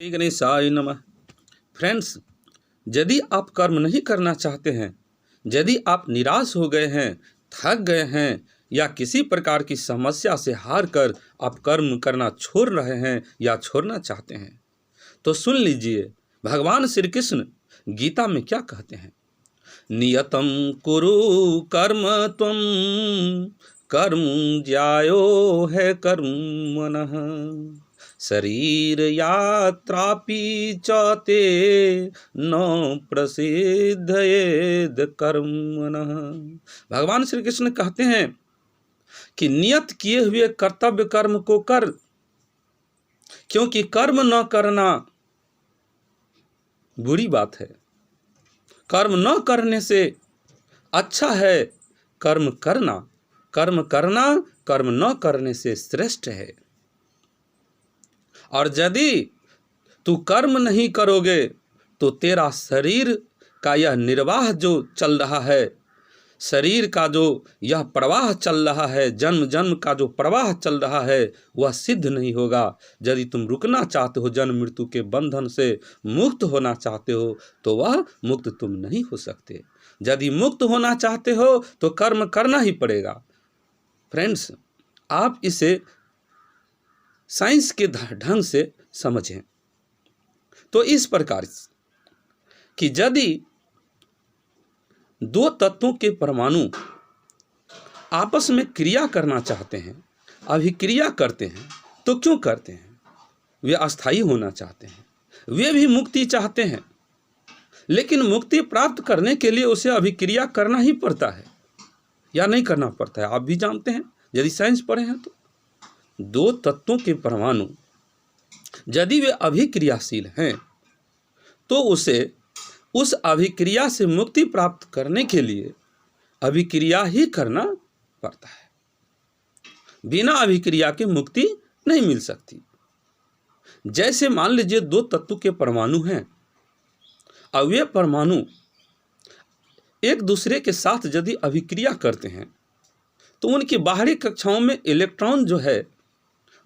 श्री गणेशाय नमः। फ्रेंड्स, यदि आप कर्म नहीं करना चाहते हैं, यदि आप निराश हो गए हैं, थक गए हैं या किसी प्रकार की समस्या से हार कर आप कर्म करना छोड़ रहे हैं या छोड़ना चाहते हैं, तो सुन लीजिए भगवान श्री कृष्ण गीता में क्या कहते हैं। नियतं कुरु कर्म त्वं कर्म ज्यायो है कर्मणः शरीर यात्रापि च ते न प्रसिद्धयेद कर्मणः। भगवान श्री कृष्ण कहते हैं कि नियत किए हुए कर्तव्य कर्म को कर, क्योंकि कर्म न करना बुरी बात है। कर्म न करने से अच्छा है कर्म करना। कर्म करना कर्म न करने से श्रेष्ठ है। और यदि तू कर्म नहीं करोगे तो तेरा शरीर का यह निर्वाह जो चल रहा है, शरीर का जो यह प्रवाह चल रहा है, जन्म जन्म का जो प्रवाह चल रहा है, वह सिद्ध नहीं होगा। यदि तुम रुकना चाहते हो, जन्म मृत्यु के बंधन से मुक्त होना चाहते हो, तो वह मुक्त तुम नहीं हो सकते। यदि मुक्त होना चाहते हो तो कर्म करना ही पड़ेगा। फ्रेंड्स, आप इसे साइंस के ढंग से समझें तो इस प्रकार कि यदि दो तत्वों के परमाणु आपस में क्रिया करना चाहते हैं, अभिक्रिया करते हैं, तो क्यों करते हैं? वे अस्थायी होना चाहते हैं, वे भी मुक्ति चाहते हैं, लेकिन मुक्ति प्राप्त करने के लिए उसे अभिक्रिया करना ही पड़ता है या नहीं करना पड़ता है? आप भी जानते हैं, यदि साइंस पढ़े हैं तो। दो तत्वों के परमाणु यदि वे अभिक्रियाशील हैं तो उसे उस अभिक्रिया से मुक्ति प्राप्त करने के लिए अभिक्रिया ही करना पड़ता है। बिना अभिक्रिया के मुक्ति नहीं मिल सकती। जैसे मान लीजिए दो तत्व के परमाणु हैं और वे परमाणु एक दूसरे के साथ यदि अभिक्रिया करते हैं तो उनकी बाहरी कक्षाओं में इलेक्ट्रॉन जो है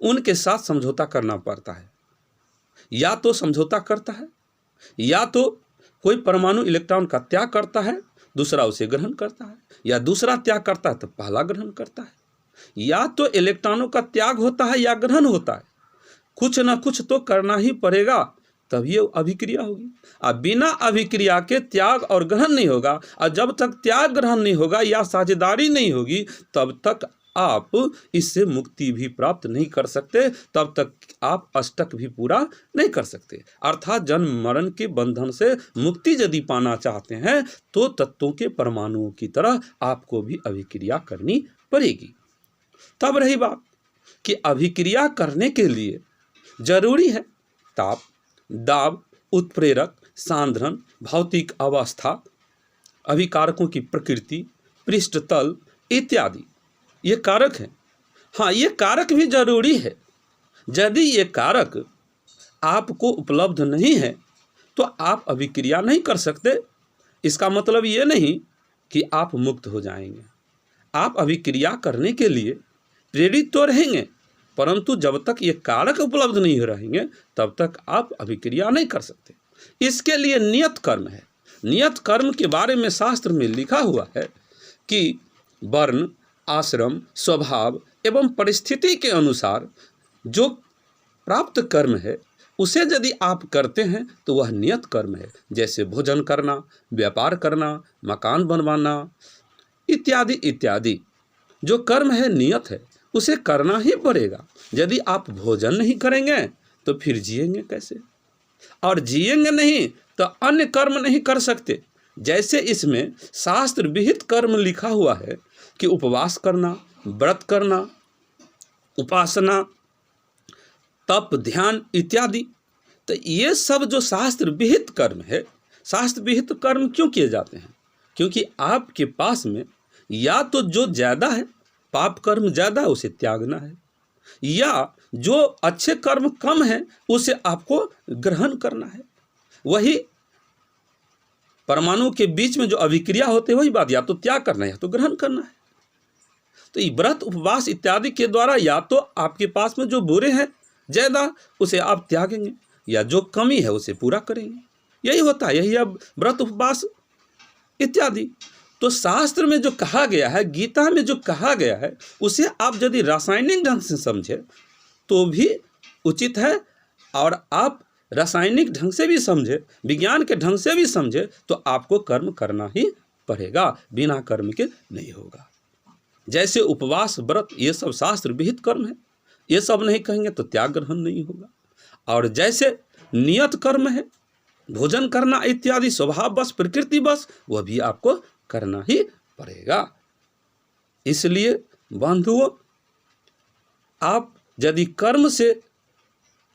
उनके साथ समझौता करना पड़ता है। या तो समझौता करता है, या तो कोई परमाणु इलेक्ट्रॉन का त्याग करता है, दूसरा उसे ग्रहण करता है, या दूसरा त्याग करता है तो पहला ग्रहण करता है। या तो इलेक्ट्रॉनों का त्याग होता है या ग्रहण होता है। कुछ ना कुछ तो करना ही पड़ेगा, तभी अभिक्रिया होगी। अब बिना अभिक्रिया के त्याग और ग्रहण नहीं होगा, और जब तक त्याग ग्रहण नहीं होगा या साझेदारी नहीं होगी तब तक आप इससे मुक्ति भी प्राप्त नहीं कर सकते, तब तक आप अष्टक भी पूरा नहीं कर सकते। अर्थात जन्म मरण के बंधन से मुक्ति यदि पाना चाहते हैं तो तत्वों के परमाणुओं की तरह आपको भी अभिक्रिया करनी पड़ेगी। तब रही बात कि अभिक्रिया करने के लिए जरूरी है ताप, दाब, उत्प्रेरक, सांद्रण, भौतिक अवस्था, अभिकारकों की प्रकृति, पृष्ठतल इत्यादि ये कारक हैं। हाँ, ये कारक भी जरूरी है। यदि ये कारक आपको उपलब्ध नहीं है तो आप अभिक्रिया नहीं कर सकते। इसका मतलब ये नहीं कि आप मुक्त हो जाएंगे। आप अभिक्रिया करने के लिए प्रेरित तो रहेंगे, परंतु जब तक ये कारक उपलब्ध नहीं रहेंगे तब तक आप अभिक्रिया नहीं कर सकते। इसके लिए नियत कर्म है। नियत कर्म के बारे में शास्त्र में लिखा हुआ है कि वर्ण, आश्रम, स्वभाव एवं परिस्थिति के अनुसार जो प्राप्त कर्म है उसे यदि आप करते हैं तो वह नियत कर्म है। जैसे भोजन करना, व्यापार करना, मकान बनवाना इत्यादि इत्यादि जो कर्म है नियत है, उसे करना ही पड़ेगा। यदि आप भोजन नहीं करेंगे तो फिर जिएंगे कैसे? और जिएंगे नहीं तो अन्य कर्म नहीं कर सकते। जैसे इसमें शास्त्र विहित कर्म लिखा हुआ है कि उपवास करना, व्रत करना, उपासना, तप, ध्यान इत्यादि, तो ये सब जो शास्त्र विहित कर्म है। शास्त्र विहित कर्म क्यों किए जाते हैं? क्योंकि आपके पास में या तो जो ज़्यादा है, पाप कर्म ज़्यादा है, उसे त्यागना है, या जो अच्छे कर्म कम है उसे आपको ग्रहण करना है। वही परमाणु के बीच में जो अभिक्रिया होते हैं वही बात, या तो त्याग करना है या तो ग्रहण करना है। तो ये व्रत, उपवास इत्यादि के द्वारा या तो आपके पास में जो बुरे हैं ज़्यादा उसे आप त्यागेंगे, या जो कमी है उसे पूरा करेंगे। यही होता है, यही अब व्रत उपवास इत्यादि। तो शास्त्र में जो कहा गया है, गीता में जो कहा गया है, उसे आप यदि रासायनिक ढंग से समझे तो भी उचित है, और आप रासायनिक ढंग से भी समझे, विज्ञान के ढंग से भी समझे, तो आपको कर्म करना ही पड़ेगा, बिना कर्म के नहीं होगा। जैसे उपवास, व्रत, ये सब शास्त्र विहित कर्म है, ये सब नहीं कहेंगे तो त्याग ग्रहण नहीं होगा। और जैसे नियत कर्म है, भोजन करना इत्यादि स्वभाव बस, प्रकृति बस, वह भी आपको करना ही पड़ेगा। इसलिए बंधुओं, आप यदि कर्म से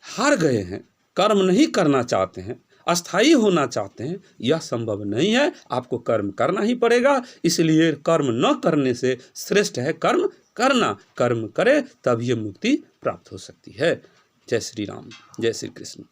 हार गए हैं, कर्म नहीं करना चाहते हैं, अस्थायी होना चाहते हैं, यह संभव नहीं है, आपको कर्म करना ही पड़ेगा। इसलिए कर्म न करने से श्रेष्ठ है कर्म करना। कर्म करे तभी मुक्ति प्राप्त हो सकती है। जय श्री राम, जय श्री कृष्ण।